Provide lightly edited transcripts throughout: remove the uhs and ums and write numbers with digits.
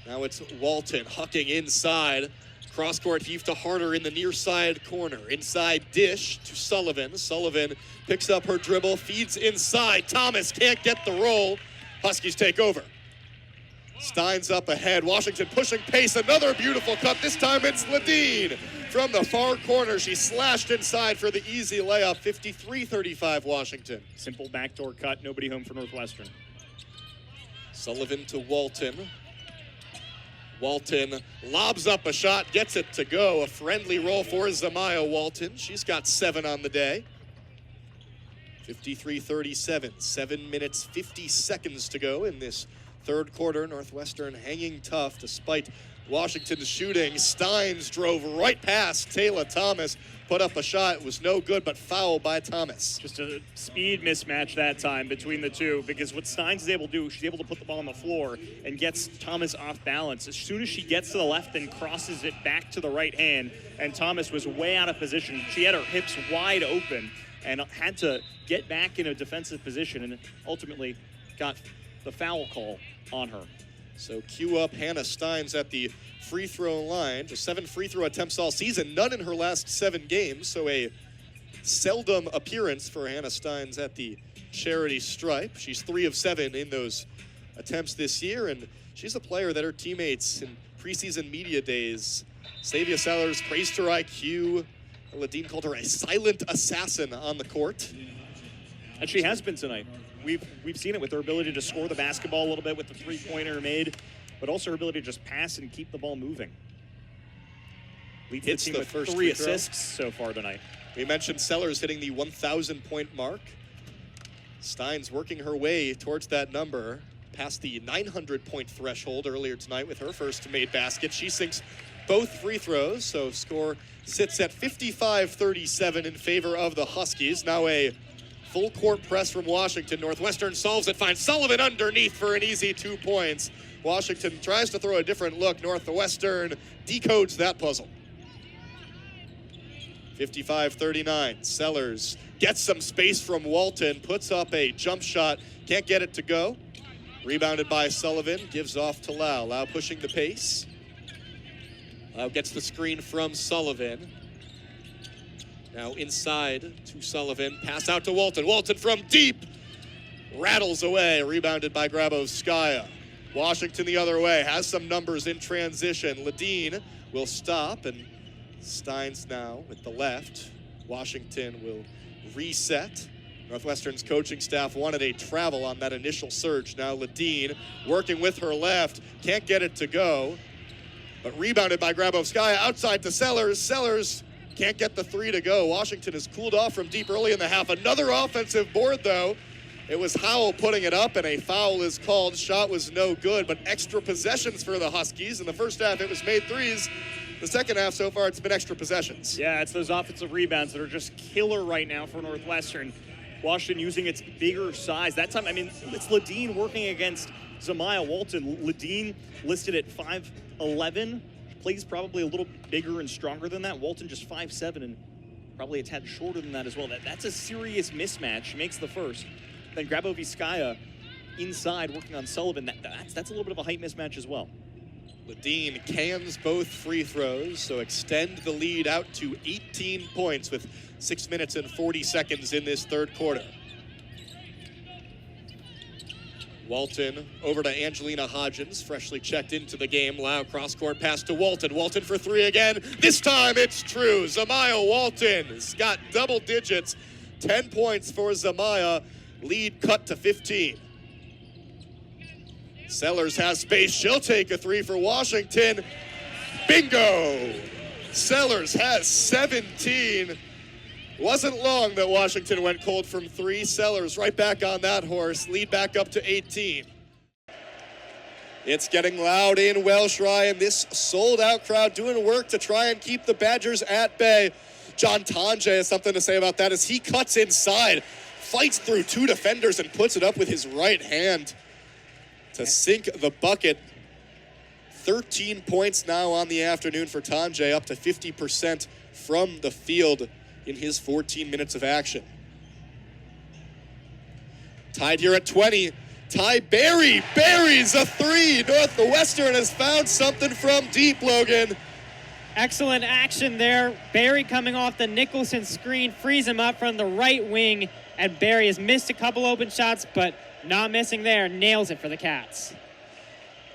Now it's Walton hucking inside. Cross-court heave to Harder in the near side corner. Inside dish to Sullivan. Sullivan picks up her dribble, feeds inside. Thomas can't get the roll. Huskies take over. Steins up ahead. Washington pushing pace. Another beautiful cut. This time it's Ledeen. From the far corner, she slashed inside for the easy layup. 53-35 Washington. Simple backdoor cut. Nobody home for Northwestern. Sullivan to Walton. Walton lobs up a shot, gets it to go. A friendly roll for Zamaya Walton. She's got 7 on the day. 53-37, 7 minutes, 50 seconds to go in this third quarter. Northwestern hanging tough despite Washington's shooting. Steins drove right past Taylor Thomas, put up a shot. It was no good, but foul by Thomas. Just a speed mismatch that time between the two, because what Steins is able to do, she's able to put the ball on the floor and gets Thomas off balance. As soon as she gets to the left and crosses it back to the right hand, and Thomas was way out of position. She had her hips wide open and had to get back in a defensive position and ultimately got the foul call on her. So cue up Hannah Steins at the free throw line. Just 7 free throw attempts all season, none in her last 7 games. So a seldom appearance for Hannah Steins at the charity stripe. She's 3 of 7 in those attempts this year, and she's a player that her teammates in preseason media days, Savia Sellers praised her IQ. Ledeen called her a silent assassin on the court. And she has been tonight. We've seen it with her ability to score the basketball a little bit with the three-pointer made, but also her ability to just pass and keep the ball moving. Leads the team with 3 assists so far tonight. We mentioned Sellers hitting the 1,000-point mark. Steins working her way towards that number, past the 900-point threshold earlier tonight with her first made basket. She sinks both free throws, so score sits at 55-37 in favor of the Huskies. Now a full court press from Washington. Northwestern solves it, finds Sullivan underneath for an easy 2 points. Washington tries to throw a different look. Northwestern decodes that puzzle. 55-39. Sellers gets some space from Walton, puts up a jump shot, can't get it to go. Rebounded by Sullivan, gives off to Lau. Lau pushing the pace. Lau gets the screen from Sullivan. Now inside to Sullivan, pass out to Walton. Walton from deep, rattles away, rebounded by Grabowskaya. Washington the other way, has some numbers in transition. Ledeen will stop, and Steins now with the left. Washington will reset. Northwestern's coaching staff wanted a travel on that initial surge. Now Ledeen working with her left, can't get it to go, but rebounded by Grabowskaya, outside to Sellers. Sellers can't get the 3 to go. Washington has cooled off from deep early in the half. Another offensive board, though. It was Howell putting it up, and a foul is called. Shot was no good, but extra possessions for the Huskies. In the first half, it was made threes. The second half, so far, it's been extra possessions. Yeah, it's those offensive rebounds that are just killer right now for Northwestern. Washington using its bigger size. That time, I mean, it's Ledeen working against Zamaya Walton. Ledeen listed at 5'11". Plays probably a little bigger and stronger than that. Walton just 5'7" and probably a tad shorter than that as well. That's a serious mismatch. She makes the first. Then Grabowskaya inside working on Sullivan. That's a little bit of a height mismatch as well. Ledeen cans both free throws, so extend the lead out to 18 points with 6 minutes and 40 seconds in this third quarter. Walton over to Angelina Hodgins, freshly checked into the game. Lau cross-court pass to Walton. Walton for 3 again. This time it's true. Zamaya Walton has got double digits. 10 points for Zamaya. Lead cut to 15. Sellers has space. She'll take a 3 for Washington. Bingo! Sellers has 17. Wasn't long that Washington went cold from 3. Sellers right back on that horse. Lead back up to 18. It's getting loud in Welsh Ryan. This sold-out crowd doing work to try and keep the Badgers at bay. John Tonje has something to say about that as he cuts inside, fights through 2 defenders and puts it up with his right hand to sink the bucket. 13 points now on the afternoon for Tonje, up to 50% from the field in his 14 minutes of action. Tied here at 20. Ty Berry buries a three. Northwestern has found something from deep, Logan. Excellent action there. Barry coming off the Nicholson screen, frees him up from the right wing, and Barry has missed a couple open shots, but not missing there. Nails it for the Cats.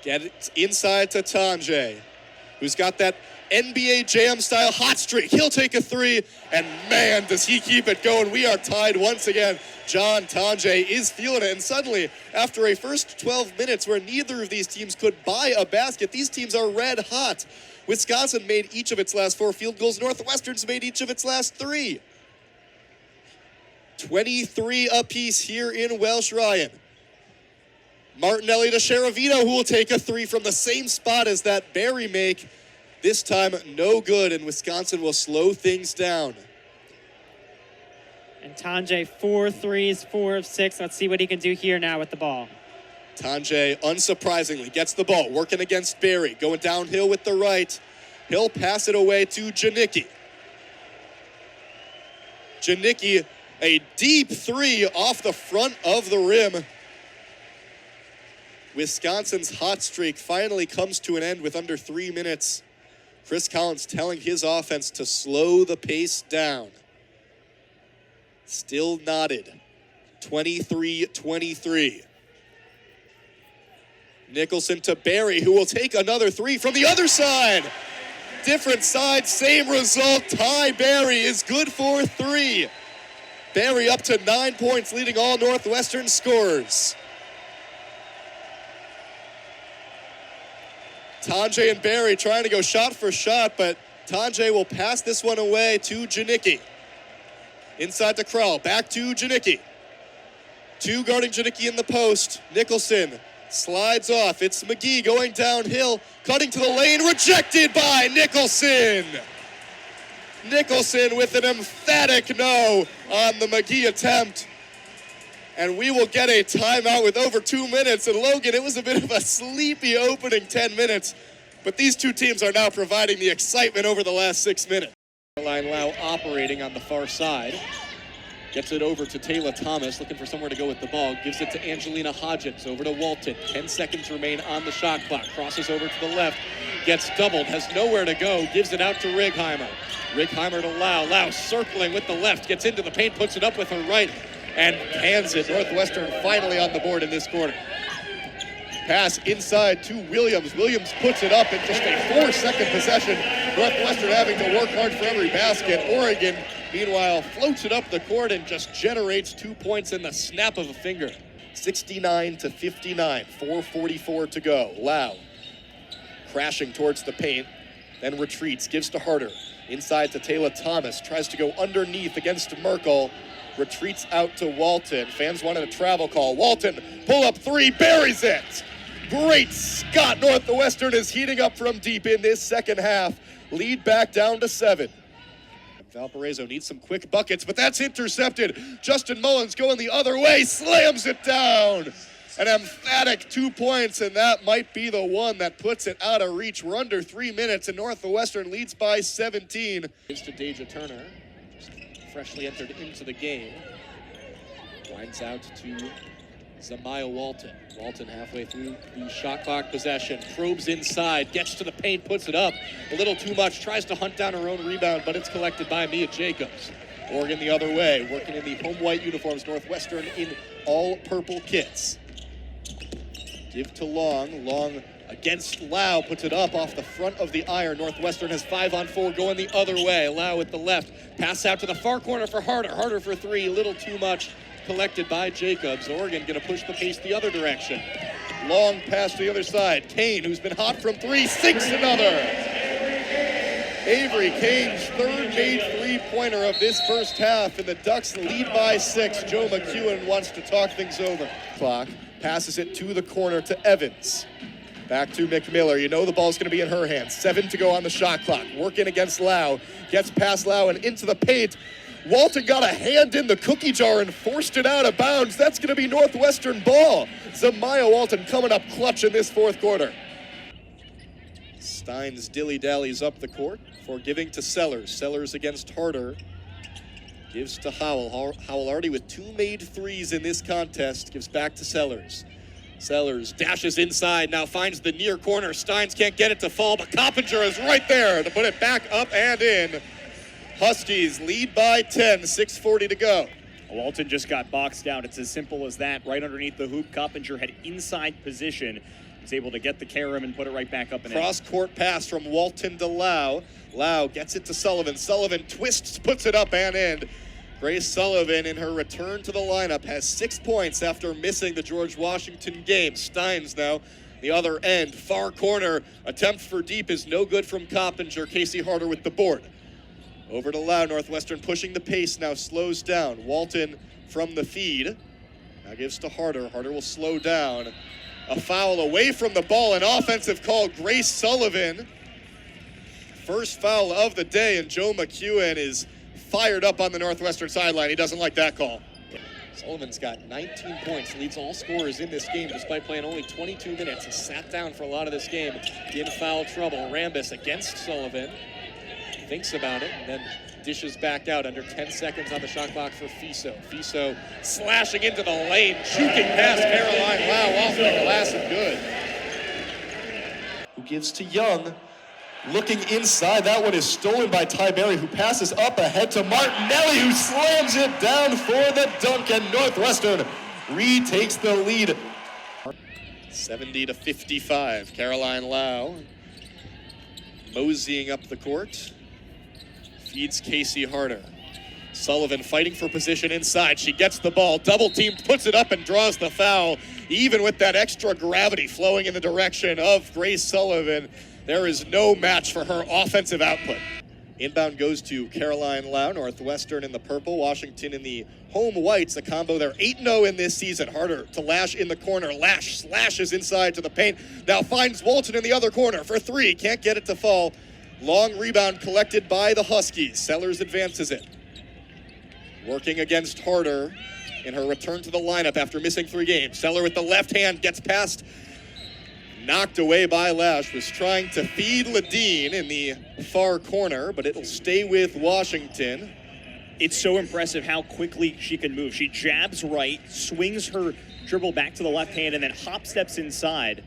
Get it inside to Tanjay, who's got that NBA Jam-style hot streak. He'll take a three, and man, does he keep it going. We are tied once again. John Tanjay is feeling it, and suddenly, after a first 12 minutes where neither of these teams could buy a basket, these teams are red hot. Wisconsin made each of its last 4 field goals. Northwestern's made each of its last 3. 23 apiece here in Welsh Ryan. Martinelli to Sheravino, who will take a three from the same spot as that Barry make. This time, no good, and Wisconsin will slow things down. And Tanjay, 4 threes, 4 of 6. Let's see what he can do here now with the ball. Tanjay, unsurprisingly, gets the ball, working against Barry, going downhill with the right. He'll pass it away to Janicki. Janicki, a deep three off the front of the rim. Wisconsin's hot streak finally comes to an end with under 3 minutes. Chris Collins telling his offense to slow the pace down. Still knotted. 23-23. Nicholson to Barry, who will take another three from the other side. Different side, same result. Ty Barry is good for 3. Barry up to 9 points, leading all Northwestern scorers. Tanjay and Barry trying to go shot for shot, but Tanjay will pass this one away to Janicki. Inside to Krell, back to Janicki. 2 guarding Janicki in the post. Nicholson slides off. It's McGee going downhill, cutting to the lane, rejected by Nicholson. Nicholson with an emphatic no on the McGee attempt. And we will get a timeout with over 2 minutes. And Logan, it was a bit of a sleepy opening 10 minutes, but these two teams are now providing the excitement over the last 6 minutes. Caroline Lau operating on the far side. Gets it over to Taylor Thomas, looking for somewhere to go with the ball. Gives it to Angelina Hodgins, over to Walton. 10 seconds remain on the shot clock. Crosses over to the left, gets doubled, has nowhere to go. Gives it out to Righeimer. Righeimer to Lau. Lau circling with the left, gets into the paint, puts it up with her right, and hands it. Northwestern finally on the board in this quarter. Pass inside to Williams. Williams puts it up in just a 4-second possession. Northwestern having to work hard for every basket. Oregon, meanwhile, floats it up the court and just generates 2 points in the snap of a finger. 69-59, 4:44 to go. Lau crashing towards the paint, then retreats, gives to Harder. Inside to Taylor Thomas, tries to go underneath against Merkel. Retreats out to Walton. Fans wanted a travel call. Walton, pull up 3, buries it. Great Scott, Northwestern is heating up from deep in this second half. Lead back down to 7. Valparaiso needs some quick buckets, but that's intercepted. Justin Mullins going the other way, slams it down. An emphatic 2 points, and that might be the one that puts it out of reach. We're under 3 minutes, and Northwestern leads by 17. Gives to Deja Turner, just freshly entered into the game. Winds out to Zamaya Walton. Walton halfway through the shot clock possession. Probes inside, gets to the paint, puts it up. A little too much, tries to hunt down her own rebound, but it's collected by Mia Jacobs. Oregon the other way, working in the home white uniforms. Northwestern in all purple kits. Give to Long. Long against Lau, puts it up off the front of the iron. Northwestern has 5-on-4 going the other way. Lau with the left. Pass out to the far corner for Harder. Harder for 3, a little too much. Collected by Jacobs. Oregon going to push the pace the other direction. Long pass to the other side. Kane, who's been hot from 3, sinks another. Avery Kane's 3rd made 3-pointer of this first half, and the Ducks lead by 6. Joe McEwen wants to talk things over. Clock passes it to the corner to Evans. Back to McMiller. You know the ball's going to be in her hands. 7 to go on the shot clock. Working against Lau. Gets past Lau and into the paint. Walton got a hand in the cookie jar and forced it out of bounds. That's going to be Northwestern ball. Zamaya Walton coming up clutch in this 4th quarter. Steins dilly-dallies up the court for giving to Sellers. Sellers against Harder. Gives to Howell. Howell already with 2 made 3s in this contest. Gives back to Sellers. Sellers dashes inside, now finds the near corner. Steins can't get it to fall, but Coppinger is right there to put it back up and in. Huskies lead by 10, 6:40 to go. Walton just got boxed out. It's as simple as that. Right underneath the hoop, Coppinger had inside position. Was able to get the carom and put it right back up and in. Cross-court pass from Walton to Lau. Lau gets it to Sullivan. Sullivan twists, puts it up and in. Grace Sullivan, in her return to the lineup, has 6 points after missing the George Washington game. Steins now, the other end, far corner. Attempt for deep is no good from Coppinger. Casey Harder with the board. Over to Lau. Northwestern pushing the pace now, slows down. Walton from the feed. Now gives to Harder. Harder will slow down. A foul away from the ball, an offensive call. Grace Sullivan. First foul of the day, and Joe McEwen is fired up on the Northwestern sideline. He doesn't like that call. Sullivan's got 19 points, leads all scorers in this game despite playing only 22 minutes. He sat down for a lot of this game in foul trouble. Rambis against Sullivan. Thinks about it and then dishes back out under 10 seconds on the shot clock for Fiso. Fiso slashing into the lane, juking past Caroline Lau off the glass and good. Who gives to Young. Looking inside, that one is stolen by Ty Berry, who passes up ahead to Martinelli, who slams it down for the dunk, and Northwestern retakes the lead. 70-55, Caroline Lau moseying up the court. Feeds Casey Harder. Sullivan fighting for position inside. She gets the ball, double team, puts it up and draws the foul. Even with that extra gravity flowing in the direction of Grace Sullivan, there is no match for her offensive output. Inbound goes to Caroline Lau. Northwestern in the purple, Washington in the home whites. A combo they're 8-0 in this season. Harder to Lash in the corner. Lash slashes inside to the paint. Now finds Walton in the other corner for three. Can't get it to fall. Long rebound collected by the Huskies. Sellers advances it. Working against Harder in her return to the lineup after missing 3 games. Seller with the left hand gets past. Knocked away by Lash. Was trying to feed Ledeen in the far corner, but it'll stay with Washington. It's so impressive how quickly she can move. She jabs right, swings her dribble back to the left hand, and then hop steps inside.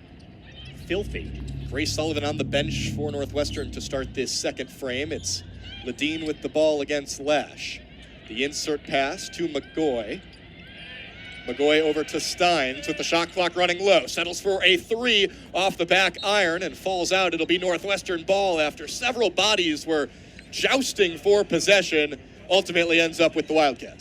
Filthy. Grace Sullivan on the bench for Northwestern to start this second frame. It's Ledeen with the ball against Lash. The insert pass to McGoy. McGoy over to Steins with the shot clock running low. Settles for a 3 off the back iron and falls out. It'll be Northwestern ball after several bodies were jousting for possession. Ultimately ends up with the Wildcats.